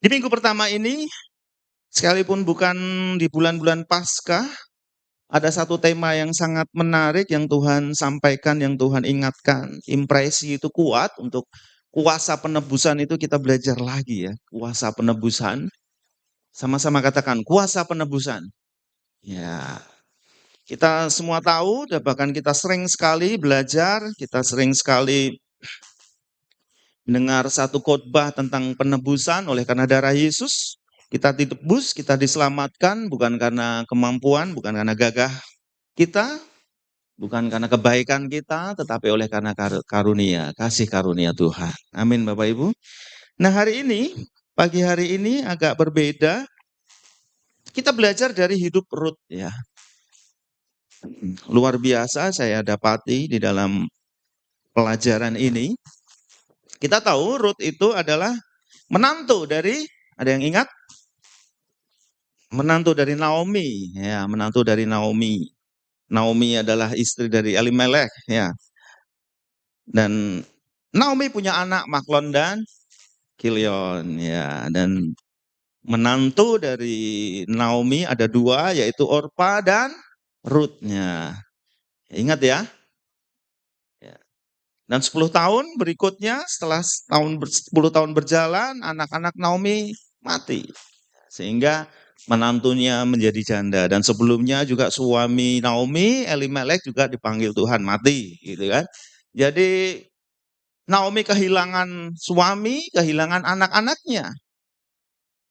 Di minggu pertama ini, sekalipun bukan di bulan-bulan Paskah, ada satu tema yang sangat menarik yang Tuhan sampaikan, yang Tuhan ingatkan. Impresi itu kuat untuk kuasa penebusan itu kita belajar lagi ya. Kuasa penebusan, sama-sama katakan kuasa penebusan. Ya, kita semua tahu, dan bahkan kita sering sekali belajar, kita sering sekali mendengar satu khotbah tentang penebusan oleh karena darah Yesus. Kita ditebus, kita diselamatkan bukan karena kemampuan, bukan karena gagah kita, bukan karena kebaikan kita, tetapi oleh karena karunia, kasih karunia Tuhan. Amin Bapak Ibu. Nah hari ini, pagi hari ini agak berbeda. Kita belajar dari hidup Rut ya. Luar biasa saya dapati di dalam pelajaran ini. Kita tahu Rut itu adalah menantu dari, ada yang ingat? Menantu dari Naomi, ya, menantu dari Naomi. Naomi adalah istri dari Elimelech, ya. Dan Naomi punya anak Mahlon dan Kilion, ya. Dan menantu dari Naomi ada dua, yaitu Orpa dan Ruth-nya. Ingat ya. Ya. Dan 10 tahun berikutnya, setelah 10 tahun berjalan, anak-anak Naomi mati. Sehingga menantunya menjadi janda. Dan sebelumnya juga suami Naomi, Elimelech juga dipanggil Tuhan mati. Gitu kan. Jadi Naomi kehilangan suami, kehilangan anak-anaknya.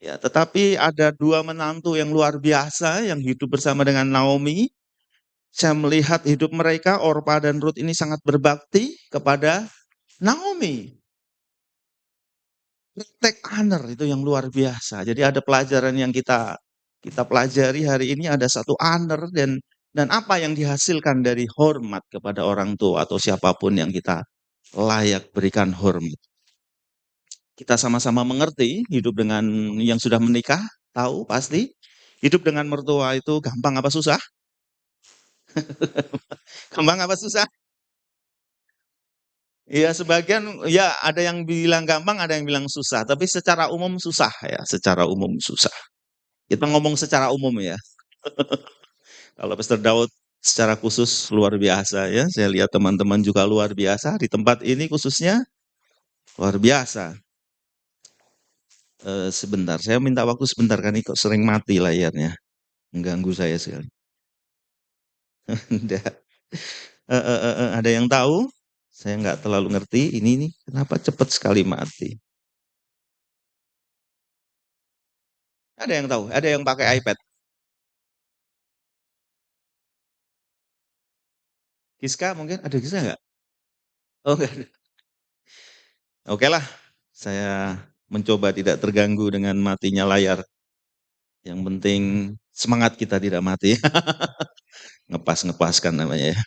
Ya, tetapi ada dua menantu yang luar biasa yang hidup bersama dengan Naomi. Saya melihat hidup mereka, Orpa dan Ruth ini sangat berbakti kepada Naomi. Take honor itu yang luar biasa. Jadi ada pelajaran yang kita pelajari hari ini, ada satu honor dan apa yang dihasilkan dari hormat kepada orang tua atau siapapun yang kita layak berikan hormat. Kita sama-sama mengerti hidup dengan yang sudah menikah, tahu pasti hidup dengan mertua itu gampang apa susah? Gampang apa susah? Ya sebagian, ya ada yang bilang gampang, ada yang bilang susah. Tapi secara umum susah ya, secara umum susah. Kita ngomong secara umum ya. Kalau Pastor Daud secara khusus luar biasa ya. Saya lihat teman-teman juga luar biasa. Di tempat ini khususnya luar biasa. Sebentar, saya minta waktu sebentar kan ini kok sering mati layarnya. Mengganggu saya sekali. Ada yang tahu? Saya nggak terlalu ngerti ini nih, kenapa cepat sekali mati. Ada yang tahu? Ada yang pakai iPad? Giska mungkin? Ada Giska nggak? Oh nggak ada. Oke lah, saya mencoba tidak terganggu dengan matinya layar. Yang penting semangat kita tidak mati. Ngepas-ngepaskan namanya ya.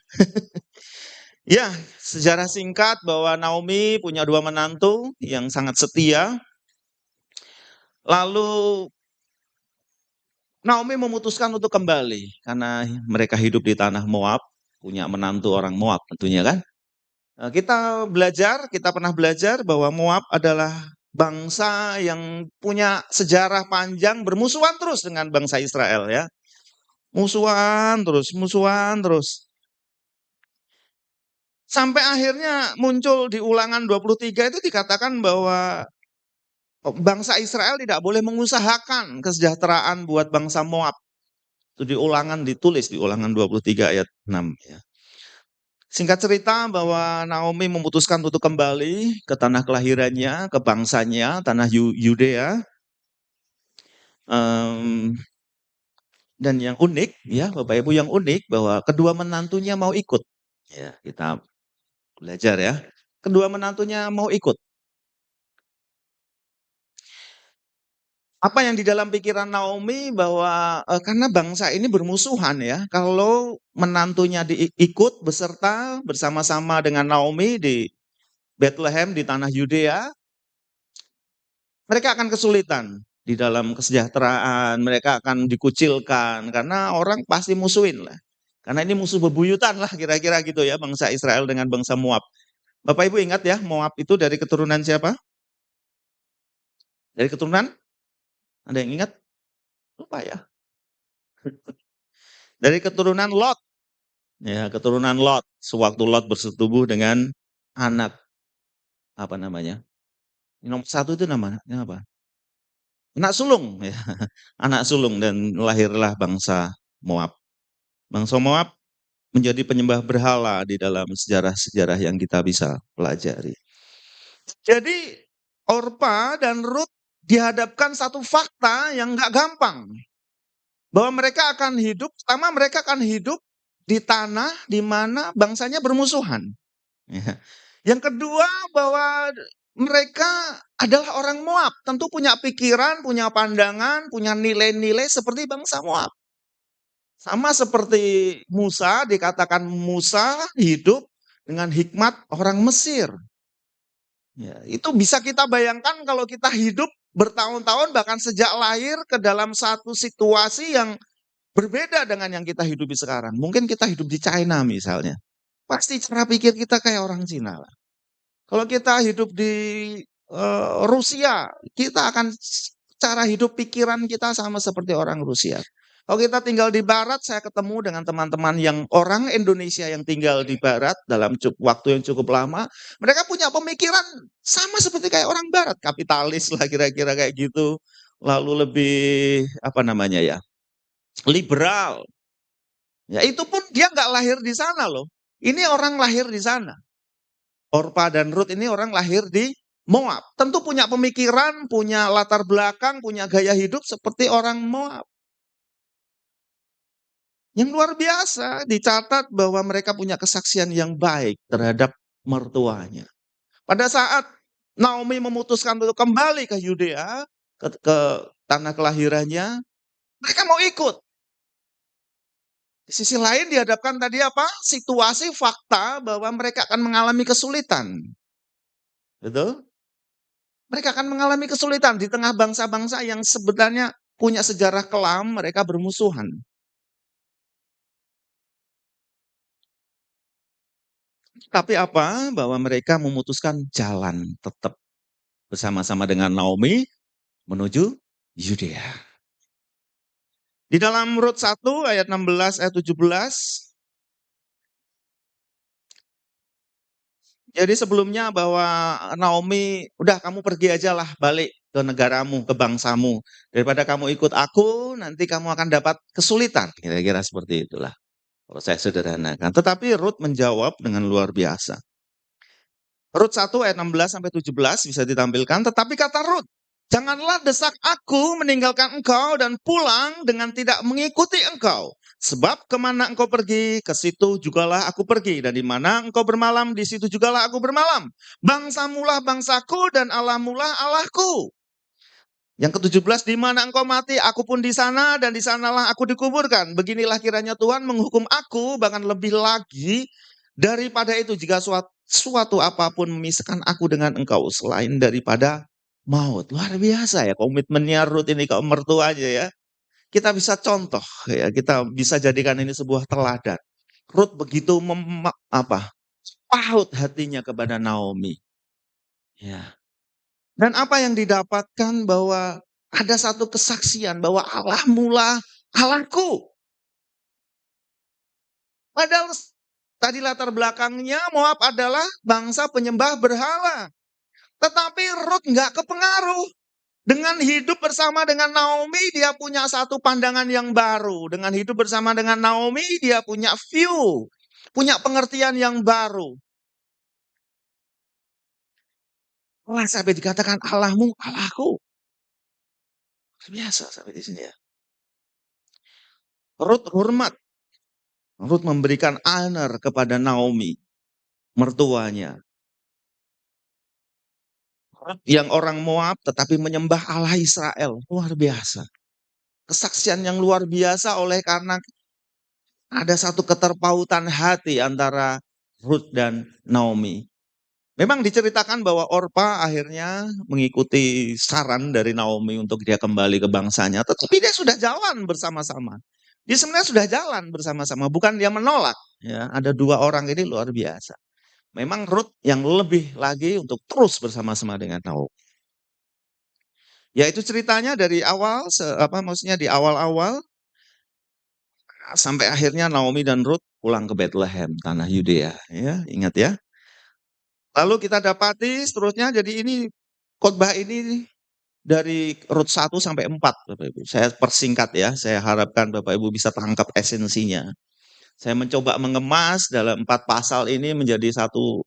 Ya, sejarah singkat bahwa Naomi punya dua menantu yang sangat setia. Lalu Naomi memutuskan untuk kembali karena mereka hidup di tanah Moab, punya menantu orang Moab tentunya kan. Kita belajar, kita pernah belajar bahwa Moab adalah bangsa yang punya sejarah panjang bermusuhan terus dengan bangsa Israel ya. Musuhan terus, musuhan terus. Sampai akhirnya muncul di Ulangan 23 itu dikatakan bahwa bangsa Israel tidak boleh mengusahakan kesejahteraan buat bangsa Moab. Itu di Ulangan ditulis di Ulangan 23 ayat 6 ya. Singkat cerita bahwa Naomi memutuskan untuk kembali ke tanah kelahirannya, ke bangsanya, tanah Yudea. Dan yang unik ya Bapak Ibu, yang unik bahwa kedua menantunya mau ikut. Ya, kita belajar ya. Kedua menantunya mau ikut. Apa yang di dalam pikiran Naomi bahwa karena bangsa ini bermusuhan ya, kalau menantunya ikut beserta bersama-sama dengan Naomi di Bethlehem di tanah Yudea, mereka akan kesulitan di dalam kesejahteraan, mereka akan dikucilkan karena orang pasti musuhin lah. Karena ini musuh bebuyutan lah kira-kira gitu ya, bangsa Israel dengan bangsa Moab. Bapak Ibu ingat ya, Moab itu dari keturunan siapa? Dari keturunan Ada yang ingat? Lupa ya? Dari keturunan Lot, ya keturunan Lot. Sewaktu Lot bersetubuh dengan anak, apa namanya? Nomor satu itu namanya apa? Anak sulung, ya. Anak sulung dan lahirlah bangsa Moab. Bangsa Moab menjadi penyembah berhala di dalam sejarah-sejarah yang kita bisa pelajari. Jadi Orpa dan Rut dihadapkan satu fakta yang nggak gampang. Bahwa mereka akan hidup di tanah di mana bangsanya bermusuhan. Ya. Yang kedua bahwa mereka adalah orang Moab. Tentu punya pikiran, punya pandangan, punya nilai-nilai seperti bangsa Moab. Sama seperti Musa, dikatakan Musa hidup dengan hikmat orang Mesir. Ya, itu bisa kita bayangkan kalau kita hidup bertahun-tahun bahkan sejak lahir ke dalam satu situasi yang berbeda dengan yang kita hidupi sekarang. Mungkin kita hidup di China misalnya. Pasti cara pikir kita kayak orang Cina lah. Kalau kita hidup di Rusia, kita akan cara hidup pikiran kita sama seperti orang Rusia. Kalau kita tinggal di barat, saya ketemu dengan teman-teman yang orang Indonesia yang tinggal di barat dalam waktu yang cukup lama. Mereka punya pemikiran sama seperti kayak orang barat, kapitalis lah kira-kira kayak gitu. Lalu lebih apa namanya ya, liberal. Ya itu pun dia nggak lahir di sana loh. Ini orang lahir di sana. Orpa dan Rut ini orang lahir di Moab. Tentu punya pemikiran, punya latar belakang, punya gaya hidup seperti orang Moab. Yang luar biasa, dicatat bahwa mereka punya kesaksian yang baik terhadap mertuanya. Pada saat Naomi memutuskan untuk kembali ke Yudea, ke tanah kelahirannya, mereka mau ikut. Di sisi lain dihadapkan tadi apa? Situasi fakta bahwa mereka akan mengalami kesulitan. Betul? Mereka akan mengalami kesulitan di tengah bangsa-bangsa yang sebenarnya punya sejarah kelam, mereka bermusuhan. Tapi apa? Bahwa mereka memutuskan jalan tetap bersama-sama dengan Naomi menuju Yudea. Di dalam Rut 1 ayat 16 ayat 17. Jadi sebelumnya bahwa Naomi, udah kamu pergi aja lah balik ke negaramu, ke bangsamu. Daripada kamu ikut aku, nanti kamu akan dapat kesulitan. Kira-kira seperti itulah. Kalau saya sederhanakan. Tetapi Rut menjawab dengan luar biasa. Rut 1 ayat 16 sampai 17 bisa ditampilkan. Tetapi kata Rut, janganlah desak aku meninggalkan engkau dan pulang dengan tidak mengikuti engkau. Sebab kemana engkau pergi, ke situ jugalah aku pergi. Dan di mana engkau bermalam, di situ jugalah aku bermalam. Bangsamulah bangsaku dan Allahmulah Allahku. Yang ke-17, di mana engkau mati, aku pun di sana dan di sanalah aku dikuburkan. Beginilah kiranya Tuhan menghukum aku, bahkan lebih lagi daripada itu jika suatu apapun memisahkan aku dengan engkau selain daripada maut. Luar biasa ya komitmennya Rut ini ke mertuanya ya. Kita bisa contoh ya, kita bisa jadikan ini sebuah teladan. Rut begitu paut hatinya kepada Naomi. Ya. Dan apa yang didapatkan bahwa ada satu kesaksian bahwa Allah mula Allahku. Padahal tadi latar belakangnya Moab adalah bangsa penyembah berhala. Tetapi Rut nggak kepengaruh. Dengan hidup bersama dengan Naomi, dia punya satu pandangan yang baru. Dengan hidup bersama dengan Naomi, dia punya view. Punya pengertian yang baru. Wah, sampai dikatakan Allahmu, Allahku. Biasa sampai di sini ya. Rut hormat. Rut memberikan honor kepada Naomi, mertuanya. Yang orang Moab tetapi menyembah Allah Israel. Luar biasa. Kesaksian yang luar biasa oleh karena ada satu keterpautan hati antara Rut dan Naomi. Memang diceritakan bahwa Orpa akhirnya mengikuti saran dari Naomi untuk dia kembali ke bangsanya. Tetapi dia sudah jalan bersama-sama. Dia sebenarnya sudah jalan bersama-sama. Bukan dia menolak. Ya, ada dua orang ini luar biasa. Memang Rut yang lebih lagi untuk terus bersama-sama dengan Naomi. Ya itu ceritanya dari awal maksudnya di awal-awal sampai akhirnya Naomi dan Ruth pulang ke Bethlehem, tanah Yudea, ya, ingat ya. Lalu kita dapati seterusnya, jadi ini khotbah ini dari Rut 1 sampai 4, Bapak Ibu. Saya persingkat ya, saya harapkan Bapak Ibu bisa tangkap esensinya. Saya mencoba mengemas dalam 4 pasal ini menjadi satu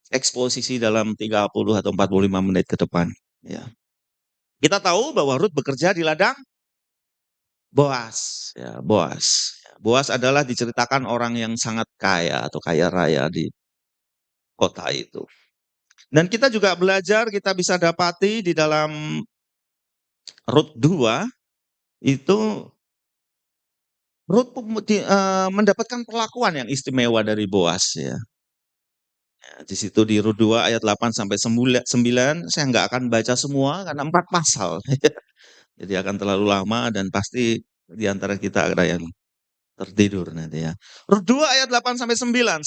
eksposisi dalam 30 atau 45 menit ke depan. Ya. Kita tahu bahwa Rut bekerja di ladang Boas. Ya, Boas. Boas adalah diceritakan orang yang sangat kaya atau kaya raya di kota itu. Dan kita juga belajar, kita bisa dapati di dalam Rut 2 itu Rut mendapatkan perlakuan yang istimewa dari Boas ya. Di situ di Rut 2 ayat 8 sampai 9, saya nggak akan baca semua karena 4 pasal. Jadi akan terlalu lama dan pasti di antara kita ada yang tertidur nanti ya. Rut 2 ayat 8 sampai 9.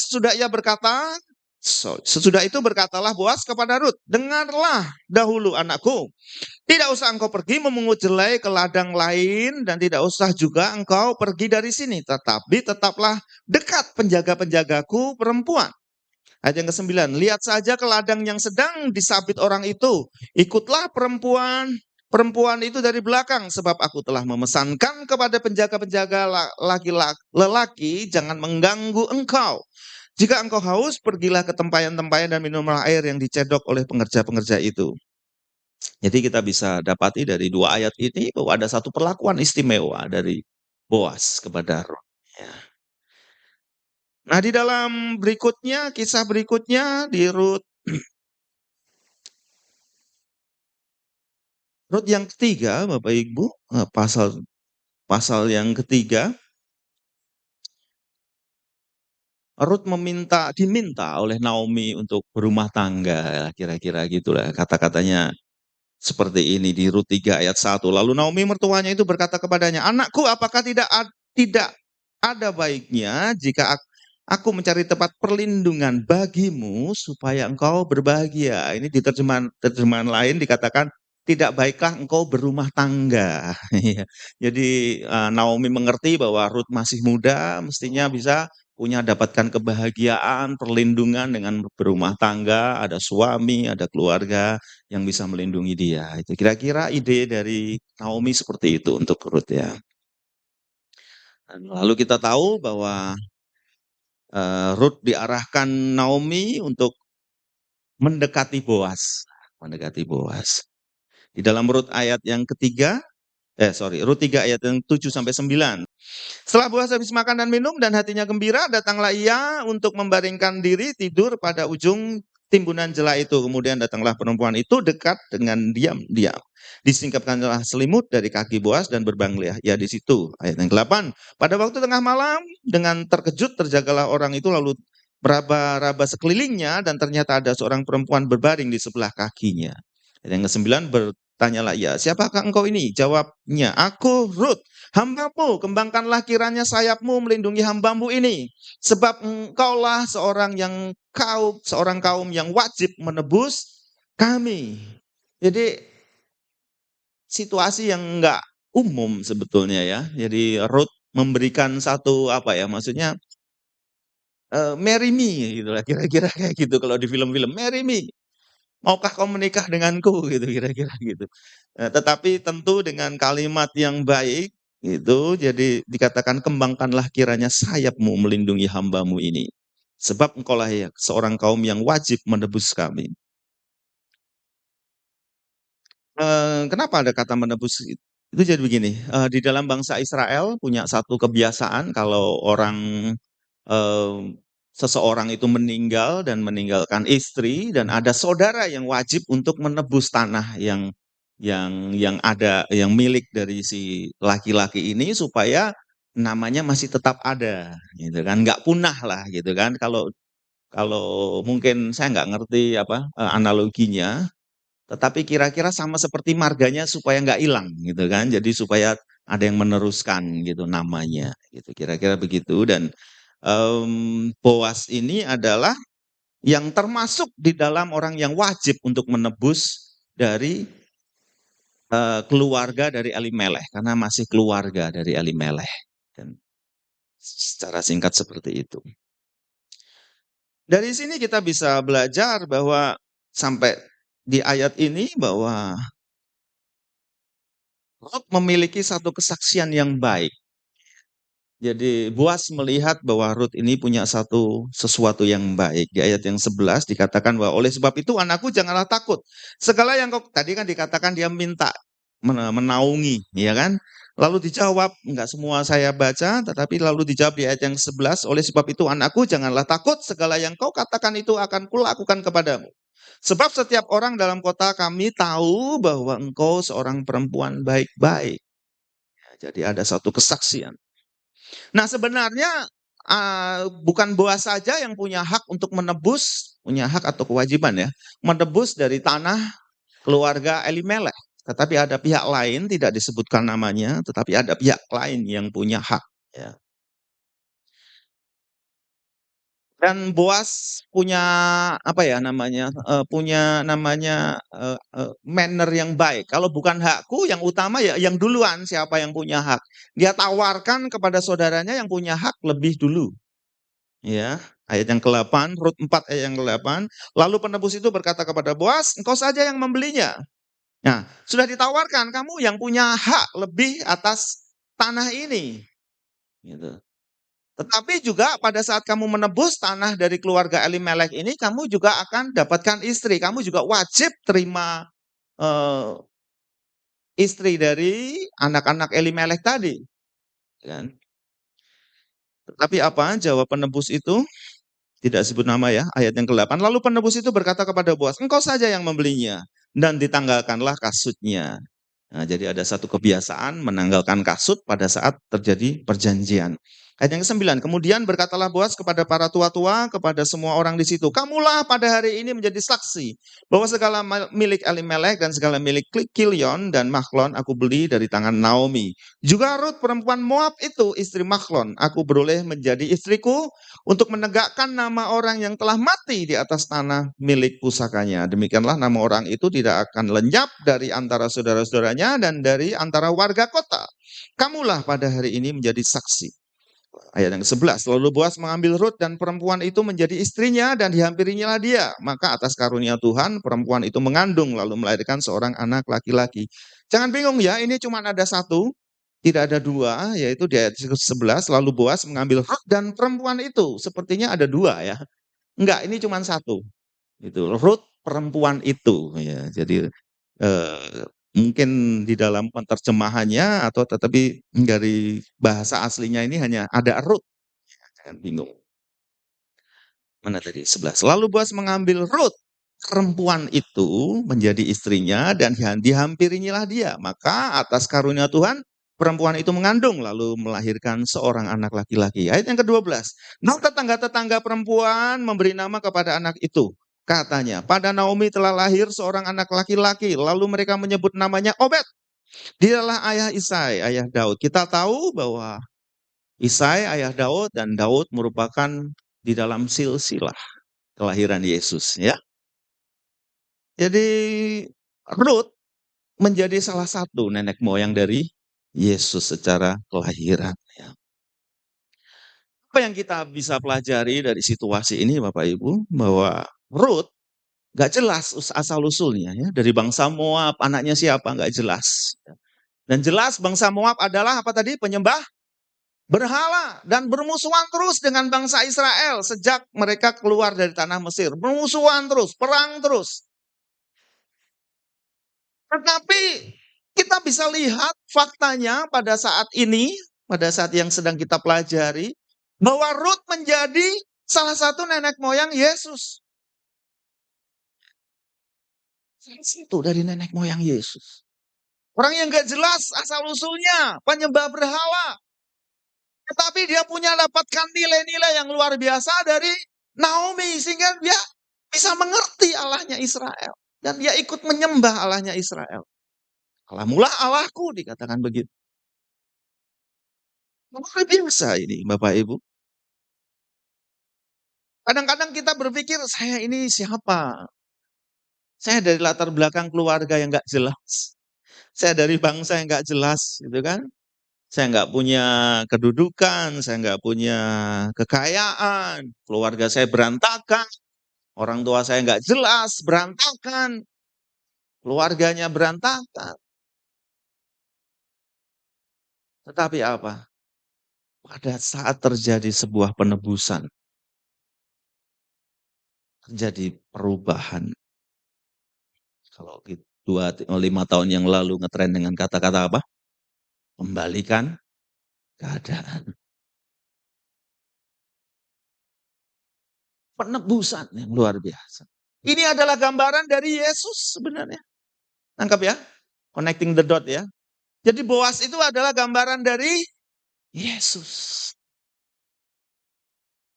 Sesudah itu berkatalah Boas kepada Rut, "Dengarlah dahulu anakku, tidak usah engkau pergi memungut jelai ke ladang lain dan tidak usah juga engkau pergi dari sini, tetapi tetaplah dekat penjaga-penjagaku perempuan." Ayat yang ke-9, "Lihat saja ke ladang yang sedang disabit orang itu. Ikutlah perempuan itu dari belakang, sebab aku telah memesankan kepada penjaga-penjaga lelaki, jangan mengganggu engkau. Jika engkau haus, pergilah ke tempayan-tempayan dan minumlah air yang dicedok oleh pengerja-pengerja itu." Jadi kita bisa dapati dari 2 ayat ini bahwa ada satu perlakuan istimewa dari Boas kepada Rut. Ya. Nah di dalam berikutnya, kisah berikutnya di Rut yang ketiga, Bapak Ibu, pasal pasal yang ketiga, Rut diminta oleh Naomi untuk berumah tangga, kira-kira gitulah kata-katanya seperti ini di Rut 3 ayat 1. Lalu Naomi mertuanya itu berkata kepadanya, "Anakku, apakah tidak ada baiknya jika aku mencari tempat perlindungan bagimu supaya engkau berbahagia?" Ini di terjemahan lain dikatakan, "Tidak baikkah engkau berumah tangga?" Iya. Jadi Naomi mengerti bahwa Rut masih muda, mestinya bisa dapatkan kebahagiaan, perlindungan dengan berumah tangga, ada suami, ada keluarga yang bisa melindungi dia. Itu kira-kira ide dari Naomi seperti itu untuk Rut ya. Lalu kita tahu bahwa Rut diarahkan Naomi untuk mendekati Boas, mendekati Boas. Di dalam Rut ayat yang ketiga, Rut 3 ayat yang 7 sampai 9. Setelah Boas habis makan dan minum dan hatinya gembira, datanglah ia untuk membaringkan diri tidur pada ujung timbunan jela itu. Kemudian datanglah perempuan itu dekat dengan diam-diam. Disingkapkanlah selimut dari kaki Boas dan berbanglah ia di situ. Ayat yang ke-8. Pada waktu tengah malam, dengan terkejut terjagalah orang itu lalu meraba-raba sekelilingnya dan ternyata ada seorang perempuan berbaring di sebelah kakinya. Ayat yang ke-9, bertanyalah ia, "Siapakah engkau ini?" Jawabnya, "Aku Rut, hambamu, kembangkanlah kiranya sayapmu melindungi hambamu ini. Sebab engkaulah seorang kaum yang wajib menebus kami." Jadi situasi yang enggak umum sebetulnya ya. Jadi Ruth memberikan satu maksudnya marry me gitu lah, kira-kira kayak gitu kalau di film-film, "Marry me, maukah kau menikah denganku?" Gitu kira-kira gitu. Tetapi tentu dengan kalimat yang baik itu, jadi dikatakan, "Kembangkanlah kiranya sayapmu melindungi hambamu ini. Sebab engkaulah ya seorang kaum yang wajib menebus kami." Kenapa ada kata menebus itu jadi begini, di dalam bangsa Israel punya satu kebiasaan kalau seseorang itu meninggal dan meninggalkan istri dan ada saudara yang wajib untuk menebus tanah yang milik dari si laki-laki ini supaya namanya masih tetap ada gitu kan, nggak punah lah gitu kan. Kalau kalau mungkin saya nggak ngerti analoginya, tetapi kira-kira sama seperti marganya supaya nggak hilang gitu kan. Jadi supaya ada yang meneruskan gitu namanya gitu, kira-kira begitu. Dan Boas ini adalah yang termasuk di dalam orang yang wajib untuk menebus dari keluarga dari Elimelekh, karena masih keluarga dari Elimelekh, dan secara singkat seperti itu. Dari sini kita bisa belajar bahwa sampai di ayat ini bahwa Rut memiliki satu kesaksian yang baik. Jadi Boas melihat bahwa Rut ini punya sesuatu yang baik. Di ayat yang 11 dikatakan bahwa oleh sebab itu anakku janganlah takut. Segala yang kau tadi kan dikatakan dia minta menaungi, ya kan? Lalu dijawab, enggak semua saya baca, tetapi lalu dijawab di ayat yang 11, oleh sebab itu anakku janganlah takut, segala yang kau katakan itu akan kulakukan kepadamu. Sebab setiap orang dalam kota kami tahu bahwa engkau seorang perempuan baik-baik. Ya, jadi ada satu kesaksian. Nah sebenarnya bukan Boas saja yang punya hak untuk menebus, punya hak atau kewajiban ya, menebus dari tanah keluarga Elimelekh. Tetapi ada pihak lain, tidak disebutkan namanya, tetapi ada pihak lain yang punya hak. Ya. Dan Boas punya apa ya namanya, punya namanya manner yang baik. Kalau bukan hakku, yang utama ya yang duluan siapa yang punya hak. Dia tawarkan kepada saudaranya yang punya hak lebih dulu. Ya, ayat yang ke-8, Rut 4 ayat yang ke-8. Lalu penebus itu berkata kepada Boas, engkau saja yang membelinya. Nah, sudah ditawarkan, kamu yang punya hak lebih atas tanah ini. Gitu. Tetapi juga pada saat kamu menebus tanah dari keluarga Elimelekh ini, kamu juga akan dapatkan istri. Kamu juga wajib terima istri dari anak-anak Elimelekh tadi. Kan? Tetapi apa jawab penebus itu? Tidak sebut nama ya, ayat yang ke-8. Lalu penebus itu berkata kepada Boas, engkau saja yang membelinya, dan ditanggalkanlah kasutnya. Nah, jadi ada satu kebiasaan menanggalkan kasut pada saat terjadi perjanjian. Ayat yang ke-9, kemudian berkatalah Boas kepada para tua-tua, kepada semua orang di situ, kamulah pada hari ini menjadi saksi bahwa segala milik Elimelekh dan segala milik Kilion dan Mahlon aku beli dari tangan Naomi. Juga Rut perempuan Moab itu istri Mahlon, aku beroleh menjadi istriku untuk menegakkan nama orang yang telah mati di atas tanah milik pusakanya. Demikianlah nama orang itu tidak akan lenyap dari antara saudara-saudaranya dan dari antara warga kota. Kamulah pada hari ini menjadi saksi. Ayat yang ke-11, lalu Boas mengambil Rut dan perempuan itu menjadi istrinya dan dihampirinya dia. Maka atas karunia Tuhan perempuan itu mengandung lalu melahirkan seorang anak laki-laki. Jangan bingung ya, ini cuma ada satu, tidak ada dua, yaitu di ayat 11, lalu Boas mengambil Rut dan perempuan itu. Sepertinya ada dua ya. Enggak, ini cuma satu. Itu Rut perempuan itu. Ya, jadi mungkin di dalam penerjemahannya atau tetapi dari bahasa aslinya ini hanya ada Rut. Jangan bingung. Mana tadi? 11. Lalu Boas mengambil Rut perempuan itu menjadi istrinya dan dihampirinya dia. Maka atas karunia Tuhan perempuan itu mengandung lalu melahirkan seorang anak laki-laki. Ayat yang ke-12. Nah tetangga-tetangga perempuan memberi nama kepada anak itu. Katanya, pada Naomi telah lahir seorang anak laki-laki. Lalu mereka menyebut namanya Obed. Dialah ayah Isai, ayah Daud. Kita tahu bahwa Isai ayah Daud dan Daud merupakan di dalam silsilah kelahiran Yesus. Ya, jadi Rut menjadi salah satu nenek moyang dari Yesus secara kelahiran. Ya. Apa yang kita bisa pelajari dari situasi ini Bapak Ibu? Bahwa Rut gak jelas asal-usulnya ya. Dari bangsa Moab, anaknya siapa gak jelas. Dan jelas bangsa Moab adalah apa tadi? Penyembah berhala. Dan bermusuhan terus dengan bangsa Israel sejak mereka keluar dari tanah Mesir. Bermusuhan terus, perang terus. Tetapi kita bisa lihat faktanya pada saat ini, pada saat yang sedang kita pelajari, bahwa Rut menjadi salah satu nenek moyang Yesus. Salah satu dari nenek moyang Yesus. Orang yang gak jelas asal-usulnya, penyembah berhala. Tetapi dia punya dapatkan nilai-nilai yang luar biasa dari Naomi. Sehingga dia bisa mengerti Allahnya Israel. Dan dia ikut menyembah Allahnya Israel. Allahmulah Allahku, dikatakan begitu. Luar biasa ini Bapak Ibu. Kadang-kadang kita berpikir, saya ini siapa? Saya dari latar belakang keluarga yang gak jelas. Saya dari bangsa yang nggak jelas gitu kan. Saya nggak punya kedudukan, saya nggak punya kekayaan, keluarga saya berantakan, orang tua saya nggak jelas, berantakan, keluarganya berantakan. Tetapi apa? Pada saat terjadi sebuah penebusan, terjadi perubahan. Kalau 5 tahun yang lalu ngetren dengan kata-kata apa? Kembalikan keadaan. Penebusan yang luar biasa. Ini adalah gambaran dari Yesus sebenarnya. Tangkap ya? Connecting the dot ya. Jadi Boas itu adalah gambaran dari Yesus.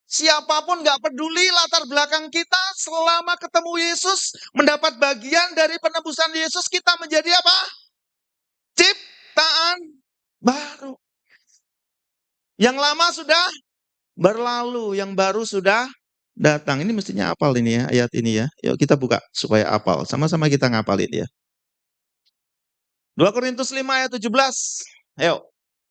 Siapapun gak peduli latar belakang kita, selama ketemu Yesus, mendapat bagian dari penebusan Yesus, kita menjadi apa? Ciptaan baru. Yang lama sudah berlalu, yang baru sudah datang. Ini mestinya hafal ini ya, ayat ini ya. Yuk kita buka supaya hafal. Sama-sama kita ngapalin ya. 2 Korintus 5 ayat 17. Ayo,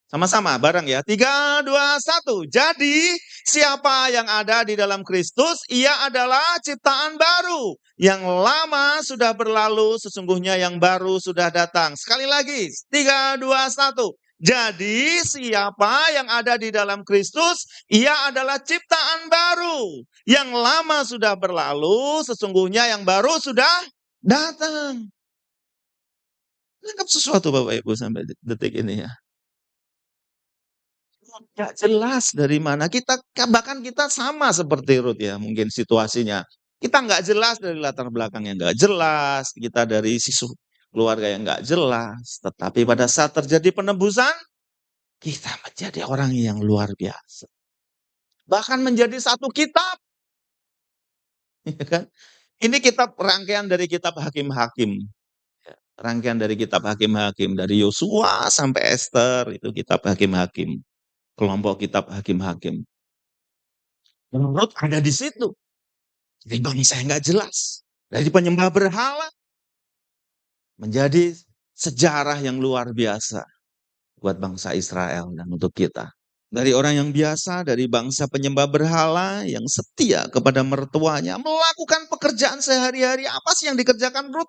sama-sama bareng ya. 3, 2, 1. Jadi siapa yang ada di dalam Kristus, ia adalah ciptaan baru. Yang lama sudah berlalu, sesungguhnya yang baru sudah datang. Sekali lagi, 3, 2, 1. Jadi siapa yang ada di dalam Kristus, ia adalah ciptaan baru. Yang lama sudah berlalu, sesungguhnya yang baru sudah datang. Nangkap sesuatu Bapak Ibu sampai detik ini ya. Nggak jelas dari mana. Bahkan kita sama seperti Ruth ya mungkin situasinya. Kita nggak jelas dari latar belakang yang nggak jelas. Kita dari sisi keluarga yang nggak jelas. Tetapi pada saat terjadi penebusan, kita menjadi orang yang luar biasa. Bahkan menjadi satu kitab. Ya kan? Ini kitab rangkaian dari kitab Hakim-Hakim. Rangkaian dari kitab Hakim-Hakim. Dari Yosua sampai Esther itu kitab Hakim-Hakim. Kelompok kitab Hakim-Hakim. Ruth ada di situ. Jadi bangsa yang nggak jelas. Dari penyembah berhala. Menjadi sejarah yang luar biasa. Buat bangsa Israel dan untuk kita. Dari orang yang biasa, dari bangsa penyembah berhala yang setia kepada mertuanya. Melakukan pekerjaan sehari-hari. Apa sih yang dikerjakan Ruth?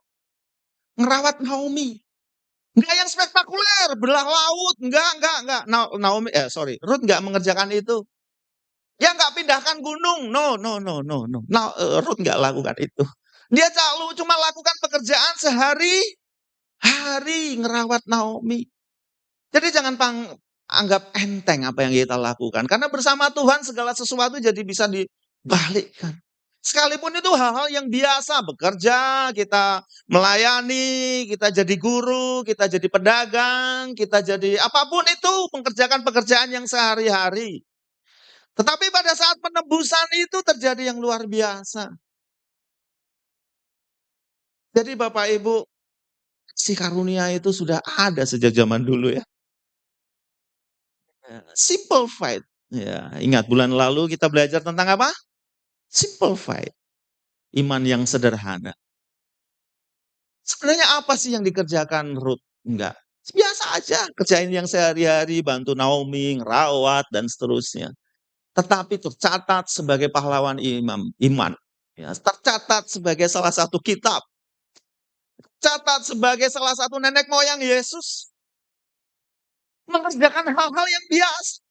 Ngerawat Naomi. Enggak yang spektakuler, belah laut. Enggak. Ruth enggak mengerjakan itu. Dia nggak pindahkan gunung. No. Ruth nggak lakukan itu. Dia cuma lakukan pekerjaan sehari-hari ngerawat Naomi. Jadi jangan anggap enteng apa yang kita lakukan. Karena bersama Tuhan segala sesuatu jadi bisa dibalikkan. Sekalipun itu hal-hal yang biasa. Bekerja, kita melayani, kita jadi guru, kita jadi pedagang, kita jadi apapun itu. Mengerjakan pekerjaan yang sehari-hari. Tetapi pada saat penebusan itu terjadi yang luar biasa. Jadi Bapak Ibu, si karunia itu sudah ada sejak zaman dulu ya. Simple fight. Ya, ingat bulan lalu kita belajar tentang apa? Simple fight. Iman yang sederhana. Sebenarnya apa sih yang dikerjakan Ruth? Enggak. Biasa aja, kerjain yang sehari-hari, bantu Naomi, ngerawat, dan seterusnya. Tetapi tercatat sebagai pahlawan iman. Ya, tercatat sebagai salah satu kitab. Catat sebagai salah satu nenek moyang Yesus. Mengerjakan hal-hal yang biasa.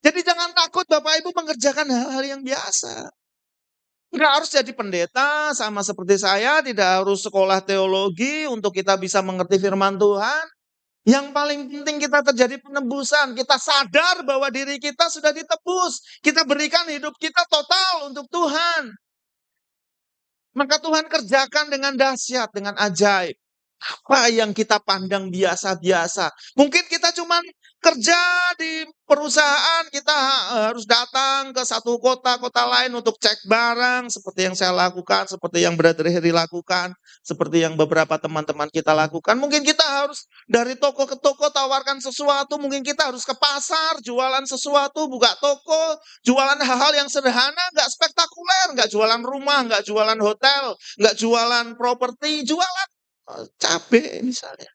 Jadi jangan takut Bapak Ibu mengerjakan hal-hal yang biasa. Nggak harus jadi pendeta sama seperti saya, tidak harus sekolah teologi untuk kita bisa mengerti firman Tuhan. Yang paling penting kita terjadi penebusan. Kita sadar bahwa diri kita sudah ditebus. Kita berikan hidup kita total untuk Tuhan. Maka Tuhan kerjakan dengan dahsyat, dengan ajaib. Apa yang kita pandang biasa-biasa. Mungkin kita cuma kerja di perusahaan, kita harus datang ke satu kota lain untuk cek barang, seperti yang saya lakukan, seperti yang Brother Heri lakukan, seperti yang beberapa teman-teman kita lakukan. Mungkin kita harus dari toko ke toko tawarkan sesuatu, mungkin kita harus ke pasar, jualan sesuatu, buka toko, jualan hal-hal yang sederhana, nggak spektakuler, nggak jualan rumah, nggak jualan hotel, nggak jualan properti, jualan cabe misalnya.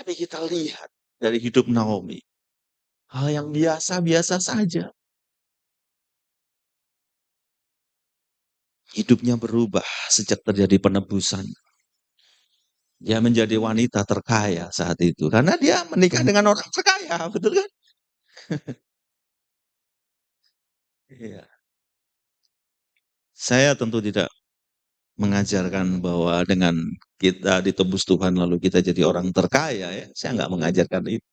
Tapi kita lihat dari hidup Naomi, hal yang biasa-biasa saja. Hidupnya berubah sejak terjadi penebusan. Dia menjadi wanita terkaya saat itu karena dia menikah dengan orang terkaya, betul kan? Iya. Saya tentu tidak mengajarkan bahwa dengan kita ditebus Tuhan lalu kita jadi orang terkaya ya. Saya nggak mengajarkan itu.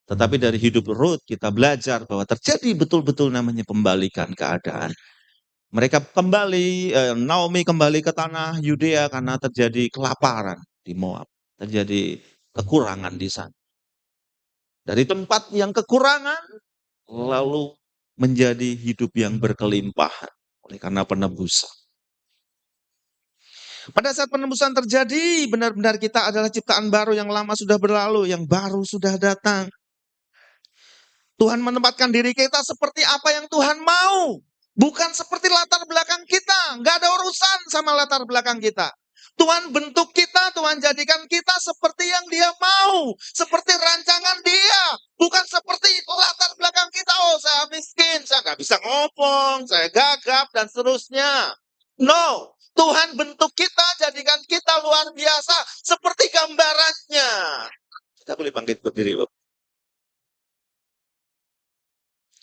Tetapi dari hidup Ruth kita belajar bahwa terjadi betul-betul namanya pembalikan keadaan. Mereka kembali, Naomi kembali ke tanah Yudea karena terjadi kelaparan di Moab. Terjadi kekurangan di sana. Dari tempat yang kekurangan, lalu menjadi hidup yang berkelimpahan oleh karena penebusan. Pada saat penebusan terjadi, benar-benar kita adalah ciptaan baru, yang lama sudah berlalu, yang baru sudah datang. Tuhan menempatkan diri kita seperti apa yang Tuhan mau. Bukan seperti latar belakang kita. Nggak ada urusan sama latar belakang kita. Tuhan bentuk kita, Tuhan jadikan kita seperti yang Dia mau. Seperti rancangan Dia. Bukan seperti latar belakang kita. Oh, saya miskin, saya nggak bisa ngomong, saya gagap, dan seterusnya. No, Tuhan bentuk kita, jadikan kita luar biasa. Seperti gambarannya. Kita boleh bangkit berdiri, Bapak.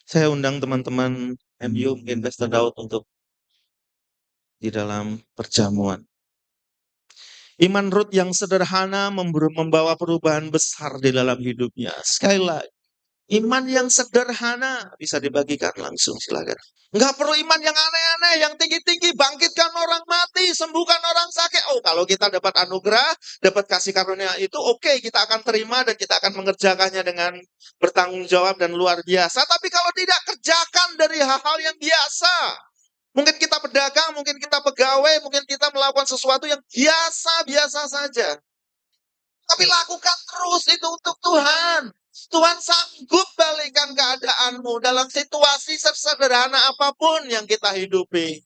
Saya undang teman-teman MU, mungkin Pastor Daud untuk di dalam perjamuan. Iman Ruth yang sederhana membawa perubahan besar di dalam hidupnya. Sekali lagi, iman yang sederhana bisa dibagikan langsung, silakan. Enggak perlu iman yang aneh-aneh, yang tinggi-tinggi, bangkitkan orang mati, sembuhkan orang sakit. Oh, kalau kita dapat anugerah, dapat kasih karunia itu, oke, kita akan terima dan kita akan mengerjakannya dengan bertanggung jawab dan luar biasa. Tapi kalau tidak, kerjakan dari hal-hal yang biasa. Mungkin kita pedagang, mungkin kita pegawai, mungkin kita melakukan sesuatu yang biasa-biasa saja. Tapi lakukan terus itu untuk Tuhan. Tuhan sanggup balikan keadaanmu dalam situasi sesederhana apapun yang kita hidupi.